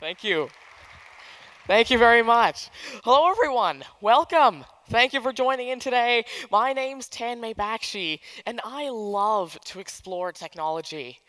Thank you. Thank you very much. Hello, everyone. Welcome. Thank you for joining in today. My name's Tanmay Bakshi, and I love to explore technology.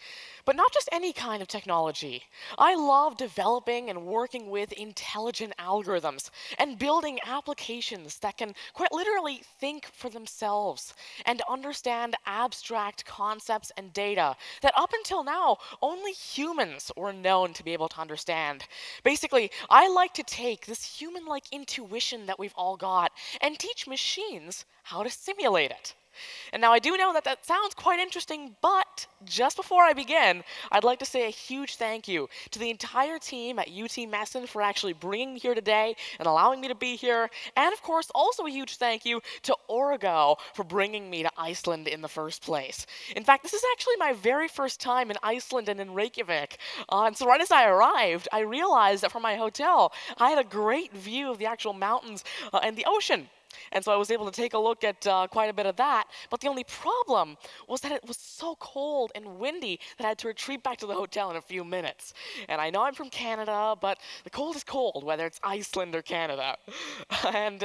But not just any kind of technology. I love developing and working with intelligent algorithms and building applications that can quite literally think for themselves and understand abstract concepts and data that up until now only humans were known to be able to understand. Basically, I like to take this human-like intuition that we've all got and teach machines how to simulate it. And now I do know that that sounds quite interesting, but just before I begin, I'd like to say a huge thank you to the entire team at UTmessan for actually bringing me here today and allowing me to be here. And of course, also a huge thank you to Origo for bringing me to Iceland in the first place. In fact, this is actually my very first time in Iceland and in Reykjavik. And so right as I arrived, I realized that from my hotel, I had a great view of the actual mountains and the ocean. And so I was able to take a look at quite a bit of that. But the only problem was that it was so cold and windy that I had to retreat back to the hotel in a few minutes. And I know I'm from Canada, but the cold is cold, whether it's Iceland or Canada. And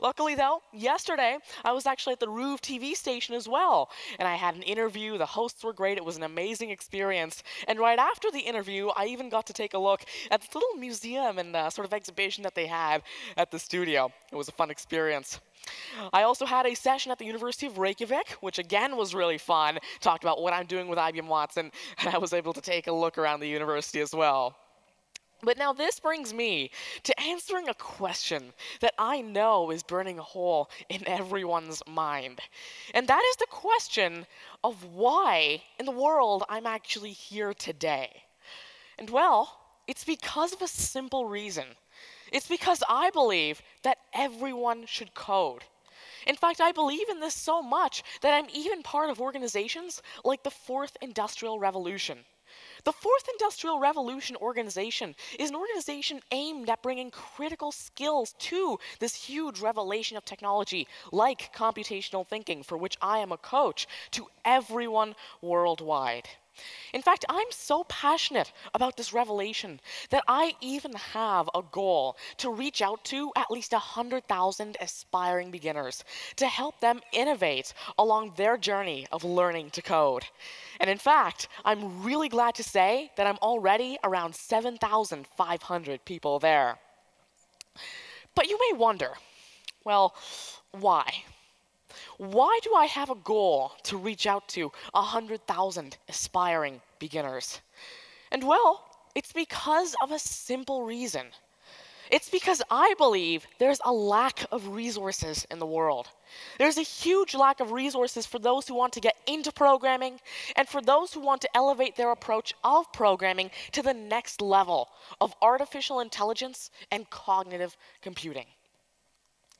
luckily, though, yesterday I was actually at the Ruv TV station as well. And I had an interview. The hosts were great. It was an amazing experience. And right after the interview, I even got to take a look at this little museum and sort of exhibition that they had at the studio. It was a fun experience. I also had a session at the University of Reykjavik, which again was really fun. Talked about what I'm doing with IBM Watson, and I was able to take a look around the university as well. But now this brings me to answering a question that I know is burning a hole in everyone's mind. And that is the question of why in the world I'm actually here today. And well, it's because of a simple reason. It's because I believe that everyone should code. In fact, I believe in this so much that I'm even part of organizations like the Fourth Industrial Revolution. The Fourth Industrial Revolution organization is an organization aimed at bringing critical skills to this huge revelation of technology, like computational thinking, for which I am a coach, to everyone worldwide. In fact, I'm so passionate about this revelation that I even have a goal to reach out to at least 100,000 aspiring beginners to help them innovate along their journey of learning to code. And in fact, I'm really glad to say that I'm already around 7,500 people there. But you may wonder, well, why? Why do I have a goal to reach out to 100,000 aspiring beginners? And well, it's because of a simple reason. It's because I believe there's a lack of resources in the world. There's a huge lack of resources for those who want to get into programming and for those who want to elevate their approach of programming to the next level of artificial intelligence and cognitive computing.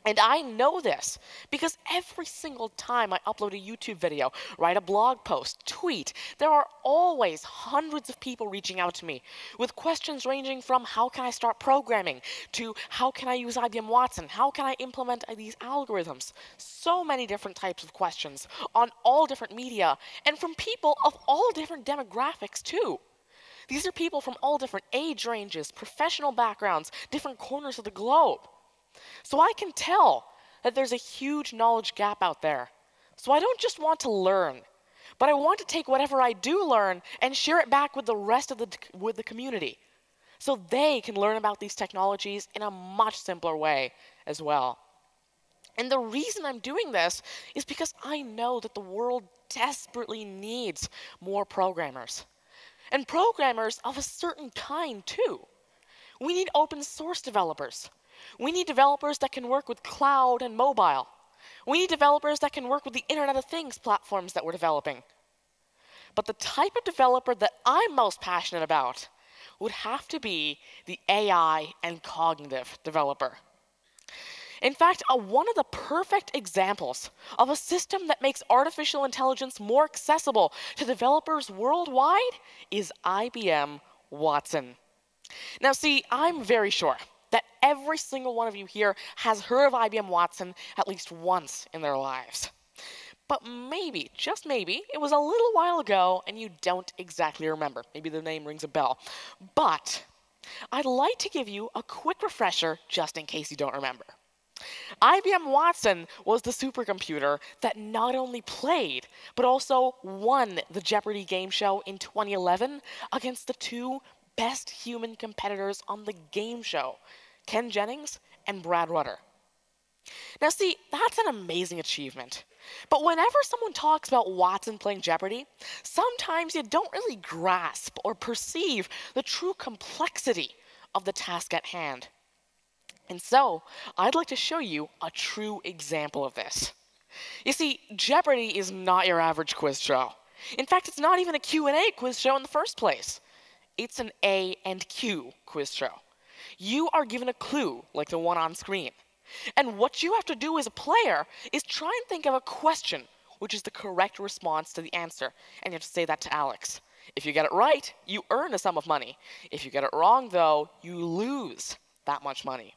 And I know this because every single time I upload a YouTube video, write a blog post, tweet, there are always hundreds of people reaching out to me with questions ranging from how can I start programming to how can I use IBM Watson, how can I implement these algorithms. So many different types of questions on all different media and from people of all different demographics too. These are people from all different age ranges, professional backgrounds, different corners of the globe. So I can tell that there's a huge knowledge gap out there. So I don't just want to learn, but I want to take whatever I do learn and share it back with the rest of the community so they can learn about these technologies in a much simpler way as well. And the reason I'm doing this is because I know that the world desperately needs more programmers. And programmers of a certain kind too. We need open source developers. We need developers that can work with cloud and mobile. We need developers that can work with the Internet of Things platforms that we're developing. But the type of developer that I'm most passionate about would have to be the AI and cognitive developer. In fact, one of the perfect examples of a system that makes artificial intelligence more accessible to developers worldwide is IBM Watson. Now see, I'm very sure that every single one of you here has heard of IBM Watson at least once in their lives. But maybe, just maybe, it was a little while ago and you don't exactly remember. Maybe the name rings a bell. But I'd like to give you a quick refresher just in case you don't remember. IBM Watson was the supercomputer that not only played, but also won the Jeopardy game show in 2011 against the two best human competitors on the game show, Ken Jennings and Brad Rutter. Now see, that's an amazing achievement. But whenever someone talks about Watson playing Jeopardy, sometimes you don't really grasp or perceive the true complexity of the task at hand. And so, I'd like to show you a true example of this. You see, Jeopardy is not your average quiz show. In fact, it's not even a Q&A quiz show in the first place. It's an A and Q quiz show. You are given a clue, like the one on screen. And what you have to do as a player is try and think of a question, which is the correct response to the answer. And you have to say that to Alex. If you get it right, you earn a sum of money. If you get it wrong, though, you lose that much money.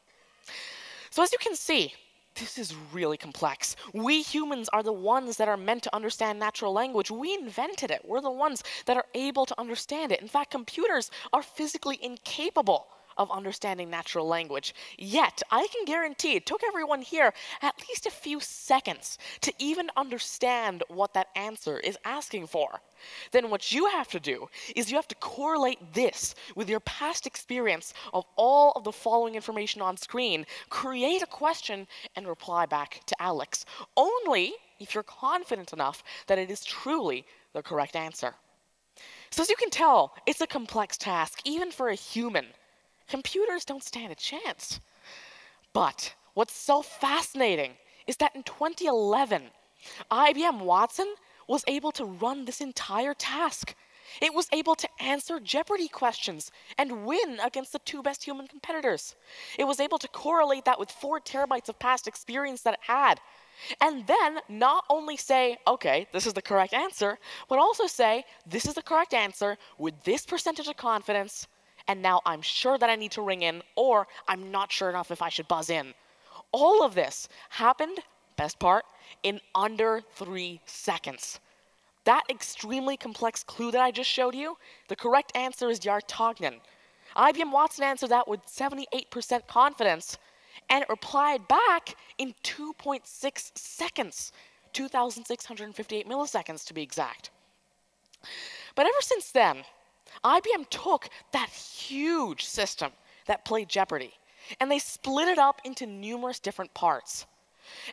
So as you can see, this is really complex. We humans are the ones that are meant to understand natural language. We invented it. We're the ones that are able to understand it. In fact, computers are physically incapable of understanding natural language. Yet, I can guarantee it took everyone here at least a few seconds to even understand what that answer is asking for. Then what you have to do is you have to correlate this with your past experience of all of the following information on screen, create a question, and reply back to Alex, only if you're confident enough that it is truly the correct answer. So as you can tell, it's a complex task, even for a human. Computers don't stand a chance. But what's so fascinating is that in 2011, IBM Watson was able to run this entire task. It was able to answer Jeopardy questions and win against the two best human competitors. It was able to correlate that with 4 terabytes of past experience that it had. And then not only say, okay, this is the correct answer, but also say, this is the correct answer with this percentage of confidence, and now I'm sure that I need to ring in, or I'm not sure enough if I should buzz in. All of this happened, best part, in under 3 seconds. That extremely complex clue that I just showed you, the correct answer is Yartognan. IBM Watson answered that with 78% confidence, and it replied back in 2.6 seconds, 2,658 milliseconds to be exact. But ever since then, IBM took that huge system that played Jeopardy, and they split it up into numerous different parts.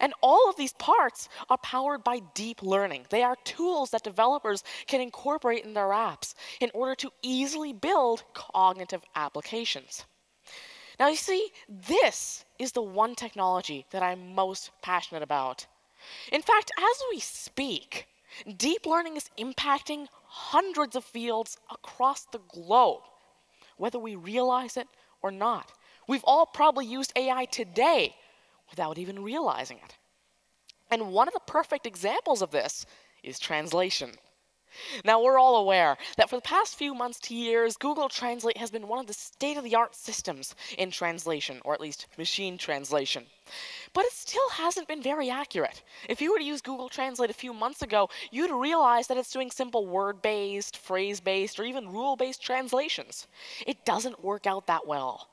And all of these parts are powered by deep learning. They are tools that developers can incorporate in their apps in order to easily build cognitive applications. Now you see, this is the one technology that I'm most passionate about. In fact, as we speak, deep learning is impacting hundreds of fields across the globe, whether we realize it or not. We've all probably used AI today without even realizing it. And one of the perfect examples of this is translation. Now, we're all aware that for the past few months to years, Google Translate has been one of the state-of-the-art systems in translation, or at least machine translation. But it still hasn't been very accurate. If you were to use Google Translate a few months ago, you'd realize that it's doing simple word-based, phrase-based, or even rule-based translations. It doesn't work out that well.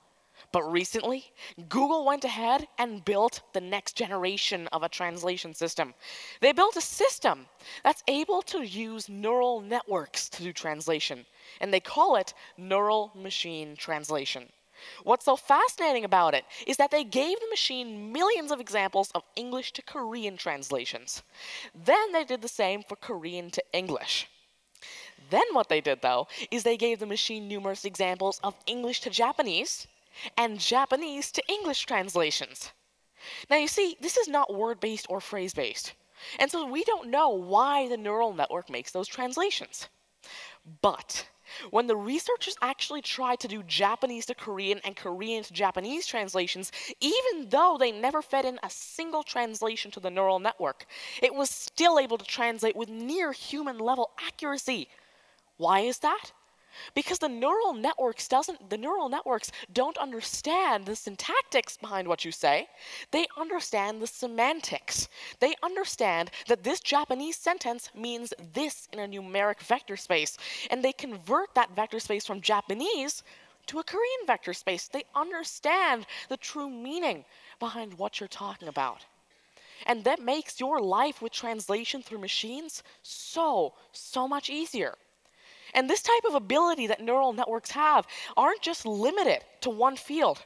But recently, Google went ahead and built the next generation of a translation system. They built a system that's able to use neural networks to do translation, and they call it neural machine translation. What's so fascinating about it is that they gave the machine millions of examples of English to Korean translations. Then they did the same for Korean to English. Then what they did, though, is they gave the machine numerous examples of English to Japanese and Japanese to English translations. Now you see, this is not word-based or phrase-based, and so we don't know why the neural network makes those translations. But when the researchers actually tried to do Japanese to Korean and Korean to Japanese translations, even though they never fed in a single translation to the neural network, it was still able to translate with near human-level accuracy. Why is that? Because the neural networks don't understand the syntactics behind what you say. They understand the semantics. They understand that this Japanese sentence means this in a numeric vector space, and they convert that vector space from Japanese to a Korean vector space. They understand the true meaning behind what you're talking about. And that makes your life with translation through machines so much easier. And this type of ability that neural networks have aren't just limited to one field.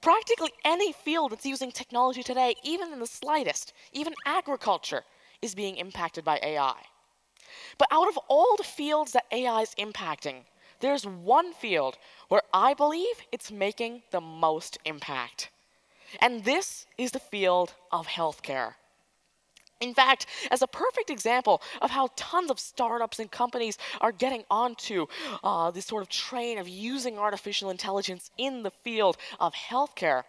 Practically any field that's using technology today, even in the slightest, even agriculture, is being impacted by AI. But out of all the fields that AI is impacting, there's one field where I believe it's making the most impact. And this is the field of healthcare. In fact, as a perfect example of how tons of startups and companies are getting onto this sort of train of using artificial intelligence in the field of healthcare,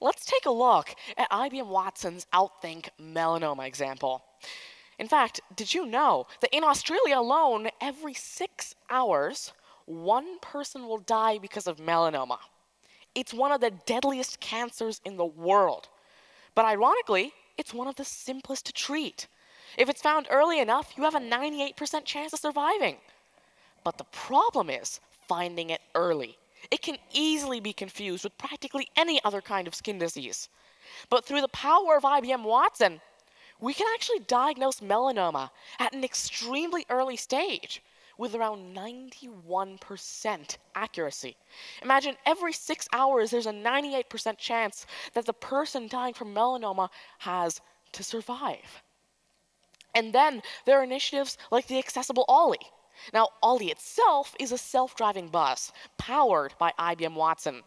let's take a look at IBM Watson's Outthink melanoma example. In fact, did you know that in Australia alone, every 6 hours, one person will die because of melanoma? It's one of the deadliest cancers in the world. But ironically, it's one of the simplest to treat. If it's found early enough, you have a 98% chance of surviving. But the problem is finding it early. It can easily be confused with practically any other kind of skin disease. But through the power of IBM Watson, we can actually diagnose melanoma at an extremely early stage with around 91% accuracy. Imagine every 6 hours there's a 98% chance that the person dying from melanoma has to survive. And then there are initiatives like the accessible Ollie. Now, Ollie itself is a self-driving bus powered by IBM Watson.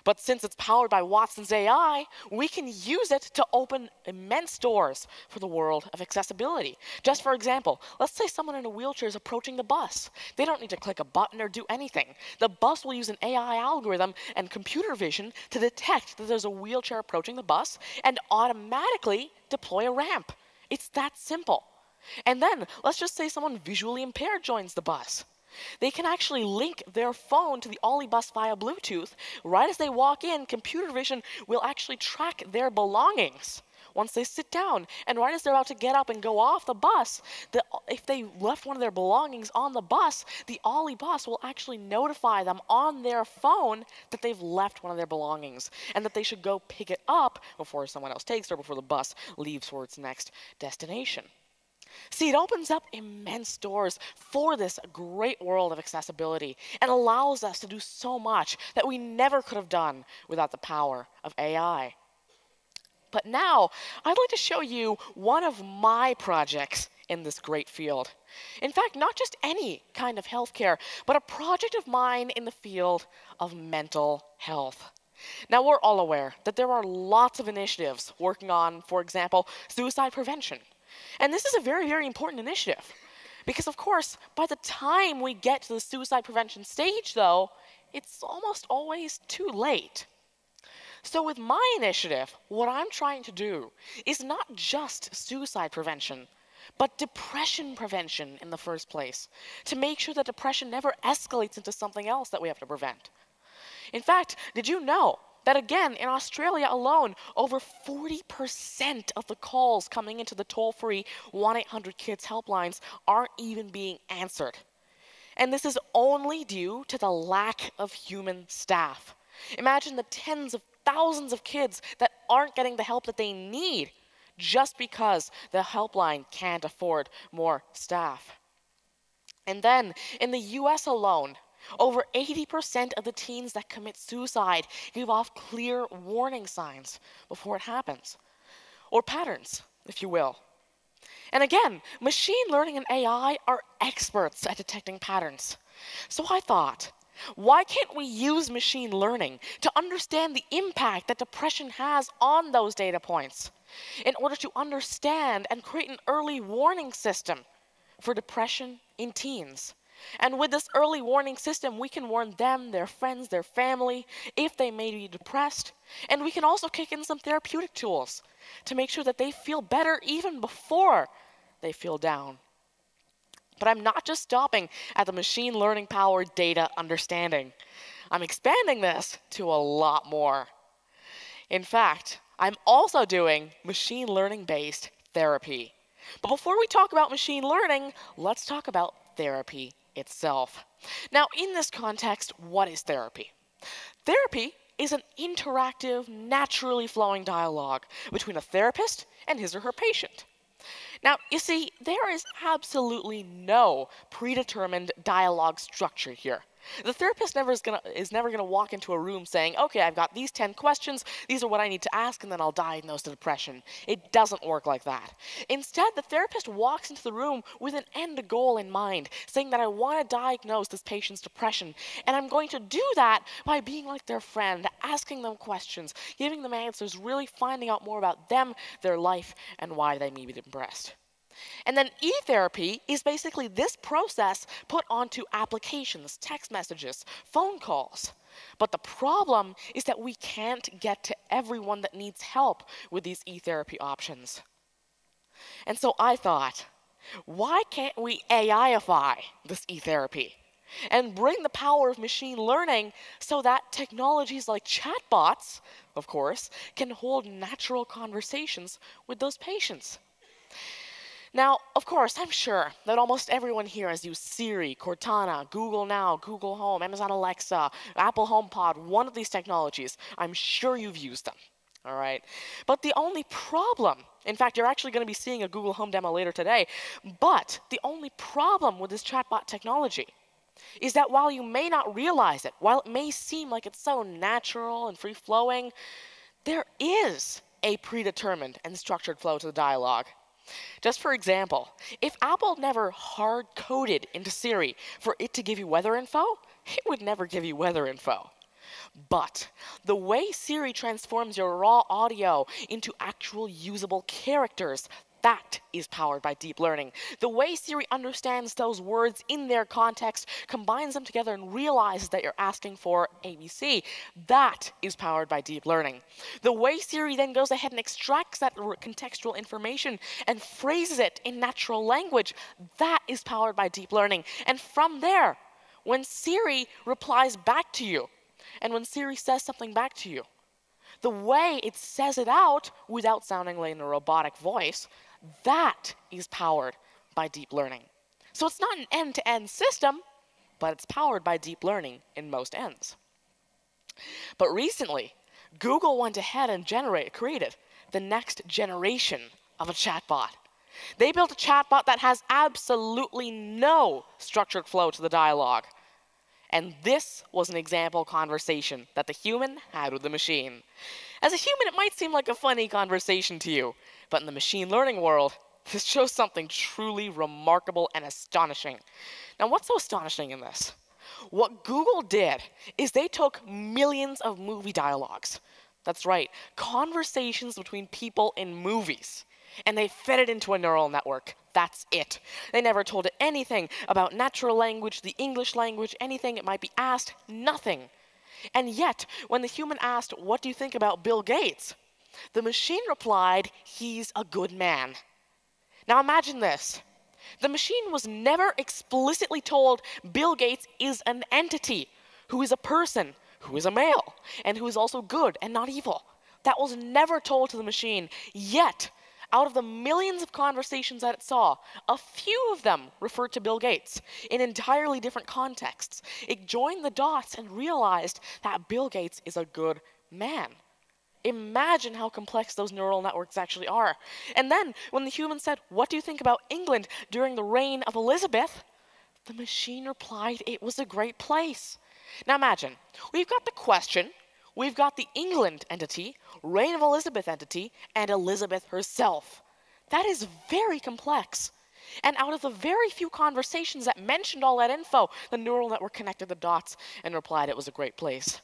But since it's powered by Watson's AI, we can use it to open immense doors for the world of accessibility. Just for example, let's say someone in a wheelchair is approaching the bus. They don't need to click a button or do anything. The bus will use an AI algorithm and computer vision to detect that there's a wheelchair approaching the bus and automatically deploy a ramp. It's that simple. And then, let's just say someone visually impaired joins the bus. They can actually link their phone to the Ollie bus via Bluetooth. Right as they walk in, computer vision will actually track their belongings once they sit down. And right as they're about to get up and go off the bus, if they left one of their belongings on the bus, the Ollie bus will actually notify them on their phone that they've left one of their belongings and that they should go pick it up before someone else takes it or before the bus leaves for its next destination. See, it opens up immense doors for this great world of accessibility and allows us to do so much that we never could have done without the power of AI. But now, I'd like to show you one of my projects in this great field. In fact, not just any kind of healthcare, but a project of mine in the field of mental health. Now, we're all aware that there are lots of initiatives working on, for example, suicide prevention. And this is a very, very important initiative. Because, of course, by the time we get to the suicide prevention stage, though, it's almost always too late. So with my initiative, what I'm trying to do is not just suicide prevention, but depression prevention in the first place, to make sure that depression never escalates into something else that we have to prevent. In fact, did you know that again, in Australia alone, over 40% of the calls coming into the toll-free 1-800-KIDS helplines aren't even being answered? And this is only due to the lack of human staff. Imagine the tens of thousands of kids that aren't getting the help that they need just because the helpline can't afford more staff. And then, in the US alone, over 80% of the teens that commit suicide give off clear warning signs before it happens, or patterns, if you will. And again, machine learning and AI are experts at detecting patterns. So I thought, why can't we use machine learning to understand the impact that depression has on those data points in order to understand and create an early warning system for depression in teens? And with this early warning system, we can warn them, their friends, their family, if they may be depressed. And we can also kick in some therapeutic tools to make sure that they feel better even before they feel down. But I'm not just stopping at the machine learning powered data understanding. I'm expanding this to a lot more. In fact, I'm also doing machine learning based therapy. But before we talk about machine learning, let's talk about therapy itself. Now, in this context, what is therapy? Therapy is an interactive, naturally flowing dialogue between a therapist and his or her patient. Now, you see, there is absolutely no predetermined dialogue structure here. The therapist is never gonna walk into a room saying, okay, I've got these 10 questions, these are what I need to ask, and then I'll diagnose the depression. It doesn't work like that. Instead, the therapist walks into the room with an end goal in mind, saying that I want to diagnose this patient's depression, and I'm going to do that by being like their friend, asking them questions, giving them answers, really finding out more about them, their life, and why they may be depressed. And then e-therapy is basically this process put onto applications, text messages, phone calls. But the problem is that we can't get to everyone that needs help with these e-therapy options. And so I thought, why can't we AI-ify this e-therapy and bring the power of machine learning so that technologies like chatbots, of course, can hold natural conversations with those patients? Now, of course, I'm sure that almost everyone here has used Siri, Cortana, Google Now, Google Home, Amazon Alexa, Apple HomePod, one of these technologies. I'm sure you've used them, all right? But the only problem, in fact, you're actually going to be seeing a Google Home demo later today, but the only problem with this chatbot technology is that while you may not realize it, while it may seem like it's so natural and free-flowing, there is a predetermined and structured flow to the dialogue. Just for example, if Apple never hard-coded into Siri for it to give you weather info, it would never give you weather info. But the way Siri transforms your raw audio into actual usable characters, that is powered by deep learning. The way Siri understands those words in their context, combines them together, and realizes that you're asking for ABC, that is powered by deep learning. The way Siri then goes ahead and extracts that contextual information and phrases it in natural language, that is powered by deep learning. And from there, when Siri replies back to you, and when Siri says something back to you, the way it says it out without sounding like a robotic voice, that is powered by deep learning. So it's not an end-to-end system, but it's powered by deep learning in most ends. But recently, Google went ahead and created the next generation of a chatbot. They built a chatbot that has absolutely no structured flow to the dialogue. And this was an example conversation that the human had with the machine. As a human, it might seem like a funny conversation to you, but in the machine learning world, this shows something truly remarkable and astonishing. Now, what's so astonishing in this? What Google did is they took millions of movie dialogues. That's right, conversations between people in movies. And they fed it into a neural network. That's it. They never told it anything about natural language, the English language, anything it might be asked, nothing. And yet, when the human asked, what do you think about Bill Gates? The machine replied, he's a good man. Now imagine this. The machine was never explicitly told Bill Gates is an entity, who is a person, who is a male, and who is also good and not evil. That was never told to the machine, yet out of the millions of conversations that it saw, a few of them referred to Bill Gates in entirely different contexts. It joined the dots and realized that Bill Gates is a good man. Imagine how complex those neural networks actually are. And then, when the human said, what do you think about England during the reign of Elizabeth? The machine replied, it was a great place. Now imagine, we've got the question, we've got the England entity, reign of Elizabeth entity, and Elizabeth herself. That is very complex. And out of the very few conversations that mentioned all that info, the neural network connected the dots and replied it was a great place.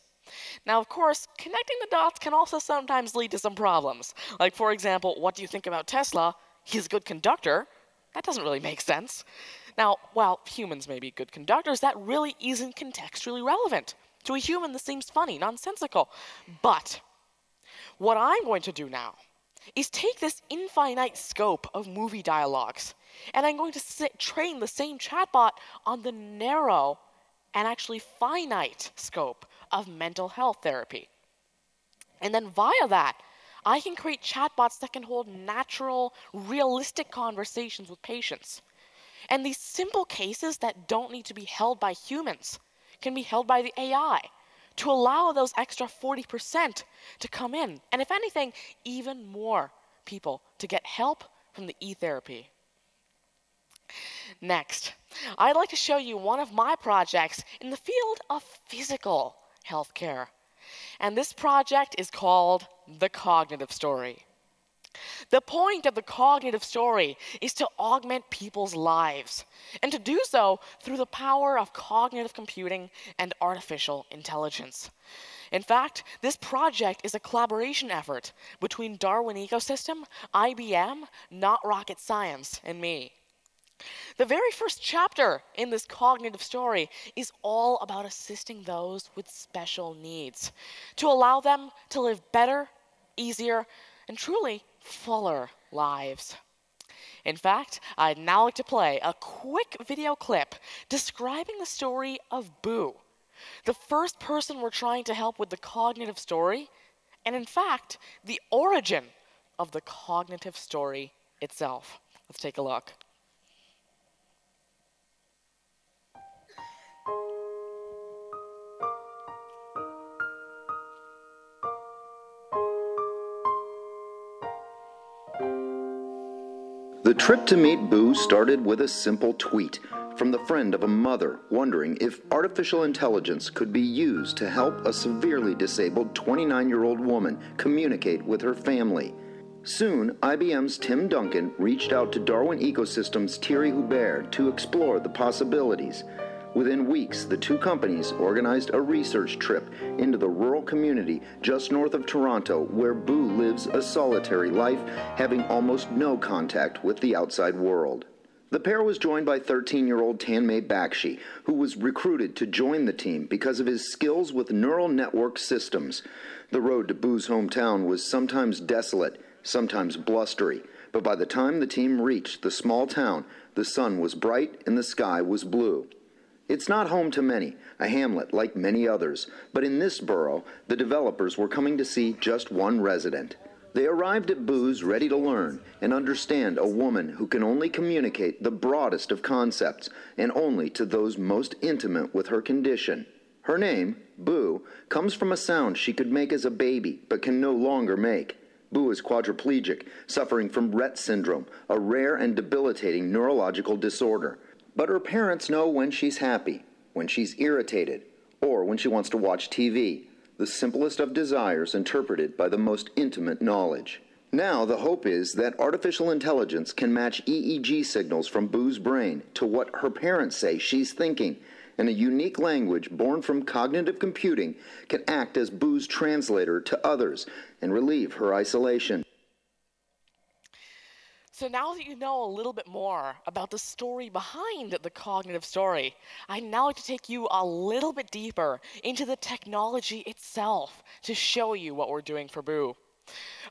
Now, of course, connecting the dots can also sometimes lead to some problems. Like, for example, what do you think about Tesla? He's a good conductor. That doesn't really make sense. Now, while humans may be good conductors, that really isn't contextually relevant. To a human, this seems funny, nonsensical. But what I'm going to do now is take this infinite scope of movie dialogues, and I'm going to train the same chatbot on the narrow and actually finite scope of mental health therapy. And then via that, I can create chatbots that can hold natural, realistic conversations with patients. And these simple cases that don't need to be held by humans can be held by the AI to allow those extra 40% to come in, and if anything, even more people to get help from the e-therapy. Next, I'd like to show you one of my projects in the field of physical healthcare. And this project is called The Cognitive Story. The point of the cognitive story is to augment people's lives, and to do so through the power of cognitive computing and artificial intelligence. In fact, this project is a collaboration effort between Darwin Ecosystem, IBM, Not Rocket Science, and me. The very first chapter in this cognitive story is all about assisting those with special needs, to allow them to live better, easier, and truly fuller lives. In fact, I'd now like to play a quick video clip describing the story of Boo, the first person we're trying to help with the cognitive story, and in fact, the origin of the cognitive story itself. Let's take a look. The trip to meet Boo started with a simple tweet from the friend of a mother wondering if artificial intelligence could be used to help a severely disabled 29-year-old woman communicate with her family. Soon, IBM's Tim Duncan reached out to Darwin Ecosystem's Thierry Hubert to explore the possibilities. Within weeks, the two companies organized a research trip into the rural community just north of Toronto, where Boo lives a solitary life, having almost no contact with the outside world. The pair was joined by 13-year-old Tanmay Bakshi, who was recruited to join the team because of his skills with neural network systems. The road to Boo's hometown was sometimes desolate, sometimes blustery, but by the time the team reached the small town, the sun was bright and the sky was blue. It's not home to many, a hamlet like many others, but in this borough, the developers were coming to see just one resident. They arrived at Boo's ready to learn and understand a woman who can only communicate the broadest of concepts, and only to those most intimate with her condition. Her name, Boo, comes from a sound she could make as a baby, but can no longer make. Boo is quadriplegic, suffering from Rett syndrome, a rare and debilitating neurological disorder. But her parents know when she's happy, when she's irritated, or when she wants to watch TV, the simplest of desires interpreted by the most intimate knowledge. Now the hope is that artificial intelligence can match EEG signals from Boo's brain to what her parents say she's thinking, and a unique language born from cognitive computing can act as Boo's translator to others and relieve her isolation. So now that you know a little bit more about the story behind the cognitive story, I'd now like to take you a little bit deeper into the technology itself to show you what we're doing for Boo.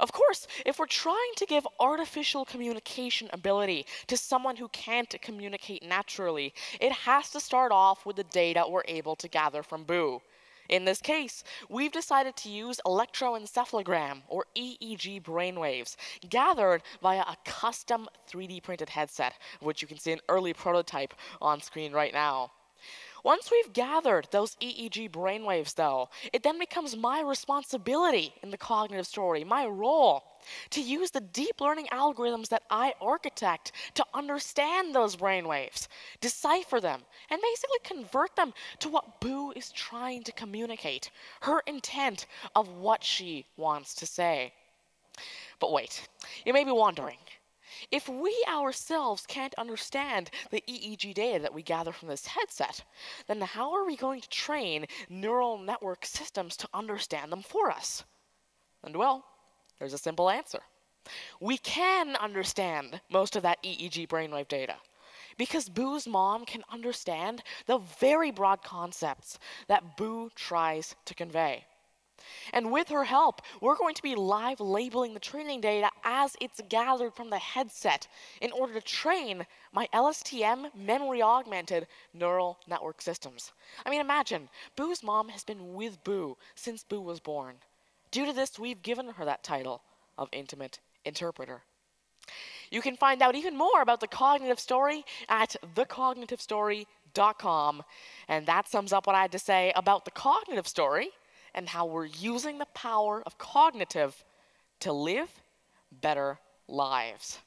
Of course, if we're trying to give artificial communication ability to someone who can't communicate naturally, it has to start off with the data we're able to gather from Boo. In this case, we've decided to use electroencephalogram, or EEG brainwaves, gathered via a custom 3D printed headset, which you can see an early prototype on screen right now. Once we've gathered those EEG brainwaves, though, it then becomes my responsibility in the cognitive story, my role, to use the deep learning algorithms that I architect to understand those brainwaves, decipher them, and basically convert them to what Boo is trying to communicate, her intent of what she wants to say. But wait, you may be wondering, if we ourselves can't understand the EEG data that we gather from this headset, then how are we going to train neural network systems to understand them for us? And well, there's a simple answer. We can understand most of that EEG brainwave data because Boo's mom can understand the very broad concepts that Boo tries to convey. And with her help, we're going to be live labeling the training data as it's gathered from the headset in order to train my LSTM memory-augmented neural network systems. I mean, imagine, Boo's mom has been with Boo since Boo was born. Due to this, we've given her that title of Intimate Interpreter. You can find out even more about the cognitive story at thecognitivestory.com. untitled.com. And that sums up what I had to say about the cognitive story and how we're using the power of cognitive to live better lives.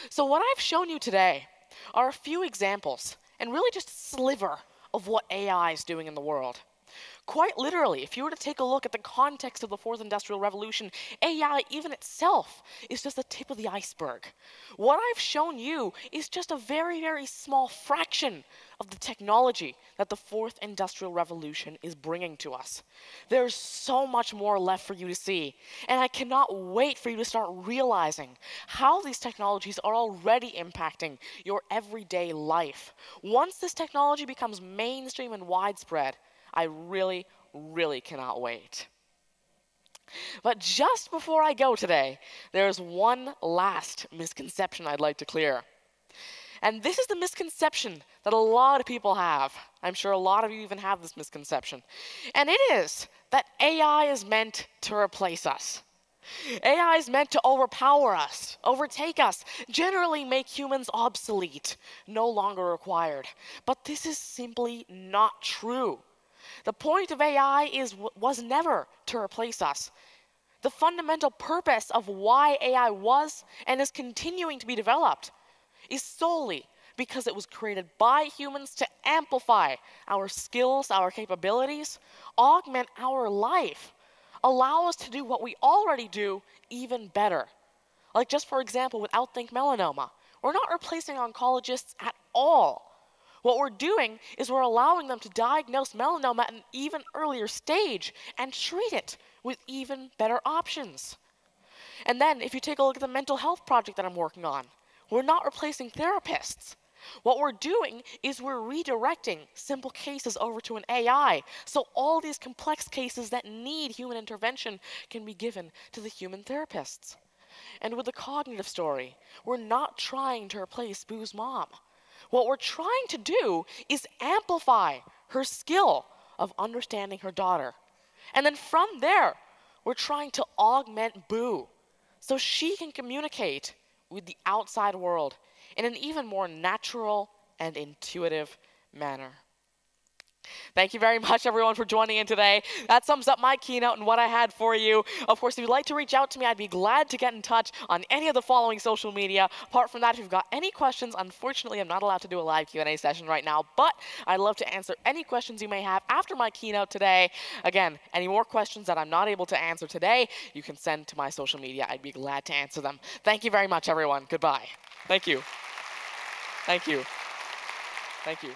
So what I've shown you today are a few examples and really just a sliver of what AI is doing in the world. Quite literally, if you were to take a look at the context of the fourth industrial revolution, AI even itself is just the tip of the iceberg. What I've shown you is just a very, very small fraction of the technology that the fourth industrial revolution is bringing to us. There's so much more left for you to see, and I cannot wait for you to start realizing how these technologies are already impacting your everyday life. Once this technology becomes mainstream and widespread, I really, really cannot wait. But just before I go today, there's one last misconception I'd like to clear. And this is the misconception that a lot of people have. I'm sure a lot of you even have this misconception. And it is that AI is meant to replace us. AI is meant to overpower us, overtake us, generally make humans obsolete, no longer required. But this is simply not true. The point of AI was never to replace us. The fundamental purpose of why AI was and is continuing to be developed is solely because it was created by humans to amplify our skills, our capabilities, augment our life, allow us to do what we already do even better. Like just for example, with Outthink Melanoma, we're not replacing oncologists at all. What we're doing is we're allowing them to diagnose melanoma at an even earlier stage and treat it with even better options. And then if you take a look at the mental health project that I'm working on, we're not replacing therapists. What we're doing is we're redirecting simple cases over to an AI, so all these complex cases that need human intervention can be given to the human therapists. And with the cognitive story, we're not trying to replace Boo's mom. What we're trying to do is amplify her skill of understanding her daughter. And then from there, we're trying to augment Boo so she can communicate with the outside world in an even more natural and intuitive manner. Thank you very much, everyone, for joining in today. That sums up my keynote and what I had for you. Of course, if you'd like to reach out to me, I'd be glad to get in touch on any of the following social media. Apart from that, if you've got any questions, unfortunately, I'm not allowed to do a live Q&A session right now, but I'd love to answer any questions you may have after my keynote today. Again, any more questions that I'm not able to answer today, you can send to my social media. I'd be glad to answer them. Thank you very much, everyone. Goodbye. Thank you. Thank you. Thank you.